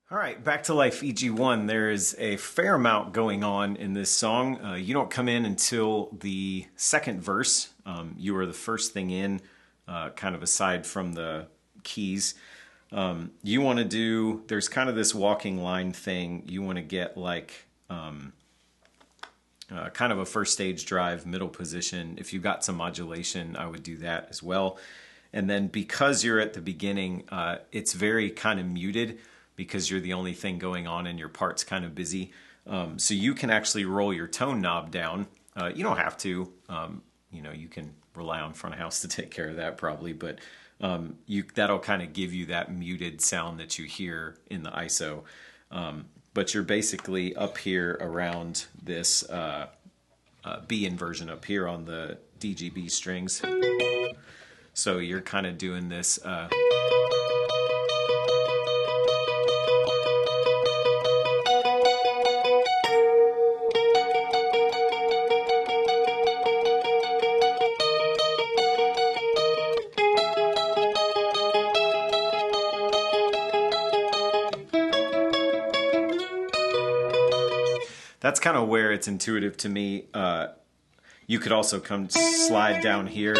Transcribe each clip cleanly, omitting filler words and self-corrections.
All right, back to life EG1. There is a fair amount going on in this song. You don't come in until the second verse. You are the first thing in, kind of aside from the keys. You want to do, there's kind of this walking line thing. You want to get like kind of a first stage drive, middle position. If you've got some modulation, I would do that as well. And then because you're at the beginning, it's very kind of muted, because you're the only thing going on and your part's kind of busy. So you can actually roll your tone knob down. You don't have to. You can rely on front of house to take care of that probably, but that'll kind of give you that muted sound that you hear in the ISO. But you're basically up here around this B inversion up here on the DGB strings. So you're kind of doing this... That's kind of where it's intuitive to me. You could also come slide down here,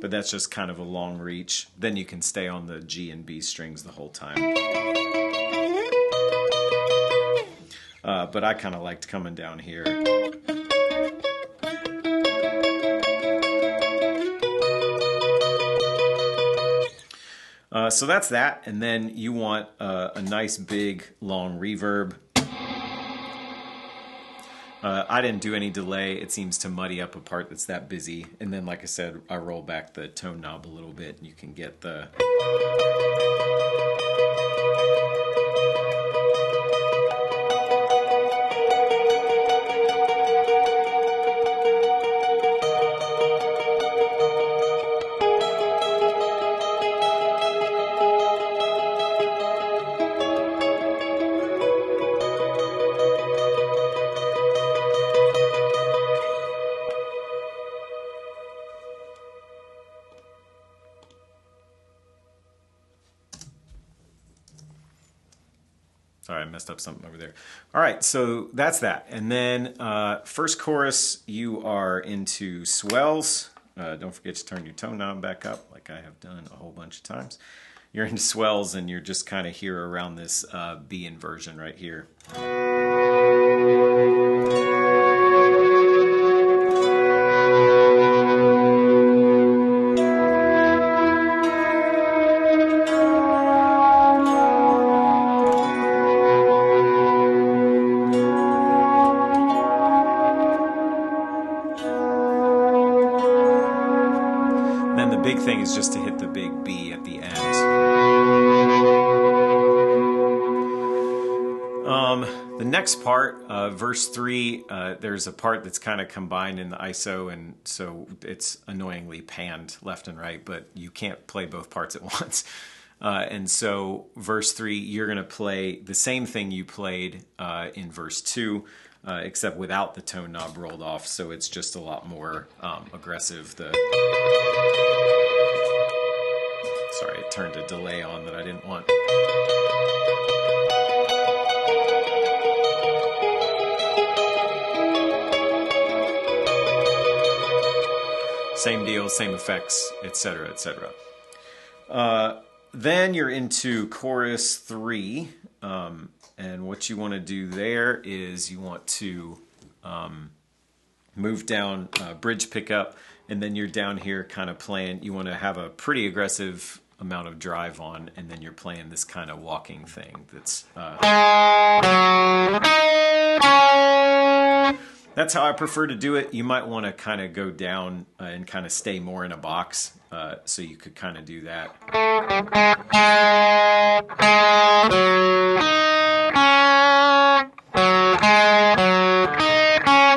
but that's just kind of a long reach. Then you can stay on the G and B strings the whole time. But I kind of liked coming down here. So that's that, and then you want a nice big long reverb. I didn't do any delay. It seems to muddy up a part that's that busy. And then, like I said, I roll back the tone knob a little bit and you can get the... Sorry, I messed up something over there. All right, so that's that. And then first chorus, you are into swells. Don't forget to turn your tone knob back up like I have done a whole bunch of times. You're into swells and you're just kind of here around this B inversion right here. Then the big thing is just to hit the big B at the end. The next part, verse 3, there's a part that's kind of combined in the ISO, and so it's annoyingly panned left and right, but you can't play both parts at once. And so verse 3, you're going to play the same thing you played in verse 2, except without the tone knob rolled off, so it's just a lot more aggressive. Sorry, it turned a delay on that I didn't want. Same deal, same effects, etc., etc. Then you're into chorus 3, and what you want to do there is you want to move down bridge pickup, and then you're down here kind of playing. You want to have a pretty aggressive amount of drive on, and then you're playing this kind of walking thing that's... That's how I prefer to do it. You might want to kind of go down and kind of stay more in a box, so you could kind of do that.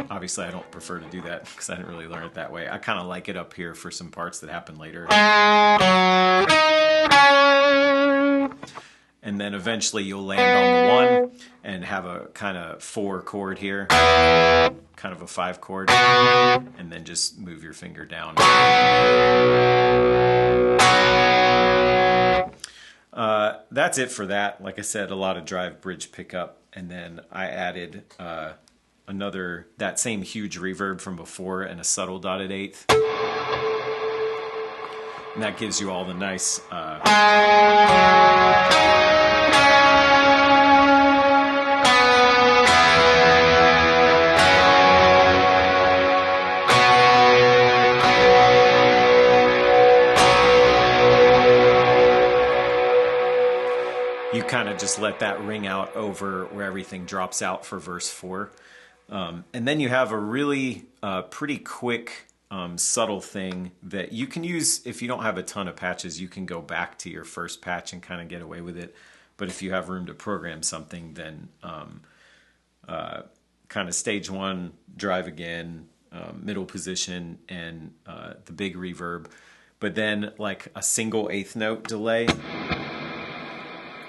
Obviously, I don't prefer to do that because I didn't really learn it that way. I kind of like it up here for some parts that happen later. And then eventually you'll land on the 1 and have a kind of 4 chord here, kind of a 5 chord, and then just move your finger down. that's it for that. Like I said, a lot of drive bridge pickup, and then I added that same huge reverb from before and a subtle dotted eighth. And that gives you all the nice you kind of just let that ring out over where everything drops out for verse 4. And then you have a really pretty quick subtle thing that you can use if you don't have a ton of patches. You can go back to your first patch and kind of get away with it. But if you have room to program something, then kind of stage 1, drive again, middle position, and the big reverb. But then like a single eighth note delay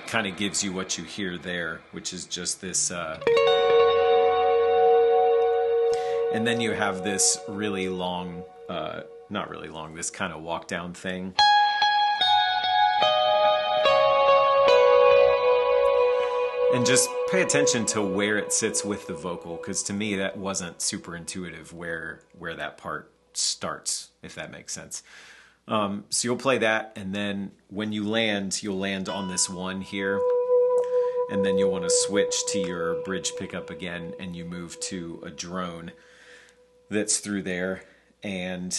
kind of gives you what you hear there, which is just this and then you have this really long not really long, this kind of walk down thing. And just pay attention to where it sits with the vocal, because to me that wasn't super intuitive where that part starts, if that makes sense. So you'll play that, and then when you land, you'll land on this one here, and then you'll want to switch to your bridge pickup again, and you move to a drone that's through there. And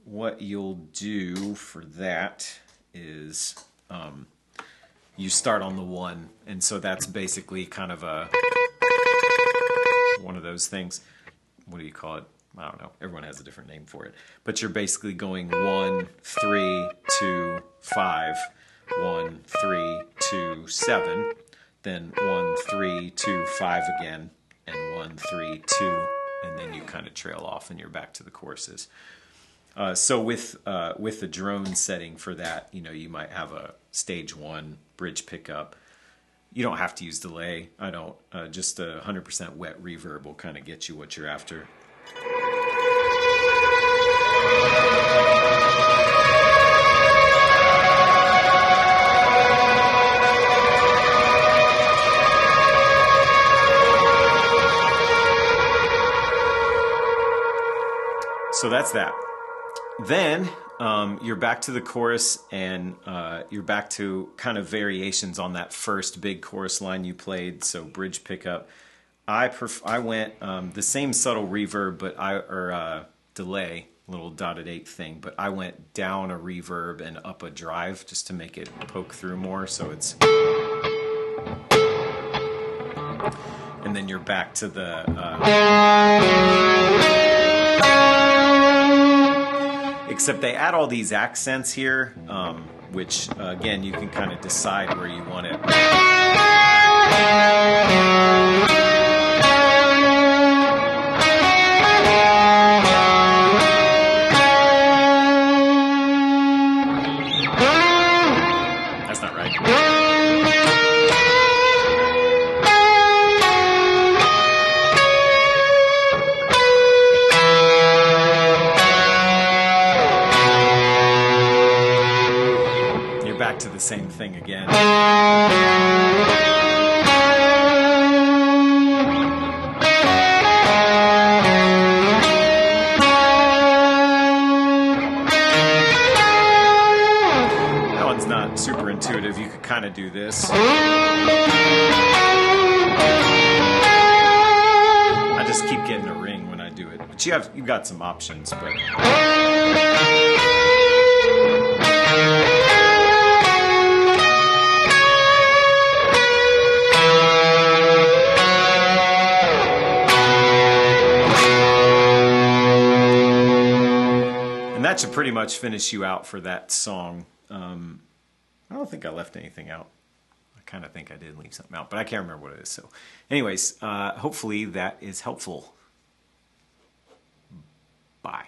what you'll do for that is you start on the 1, and so that's basically kind of one of those things. What do you call it? I don't know. Everyone has a different name for it. But you're basically going 1, 3, 2, 5, 1, 3, 2, 7, then 1, 3, 2, 5 again, and 1, 3, 2, and then you kind of trail off and you're back to the choruses. So with the drone setting for that, you might have a stage 1 bridge pickup. You don't have to use delay. I don't. Just a 100% wet reverb will kind of get you what you're after. So that's that. Then you're back to the chorus, and you're back to kind of variations on that first big chorus line you played. So bridge pickup. I went the same subtle reverb, but delay, little dotted eighth thing, but I went down a reverb and up a drive just to make it poke through more. So it's, and then you're back to the. Except they add all these accents here, which, again, you can kind of decide where you want it. That's not right. Back to the same thing again. That one's not super intuitive. You could kind of do this. I just keep getting a ring when I do it. But you've got some options, but that should pretty much finish you out for that song. I don't think I left anything out. I kind of think I did leave something out, but I can't remember what it is. So anyways, hopefully that is helpful. Bye.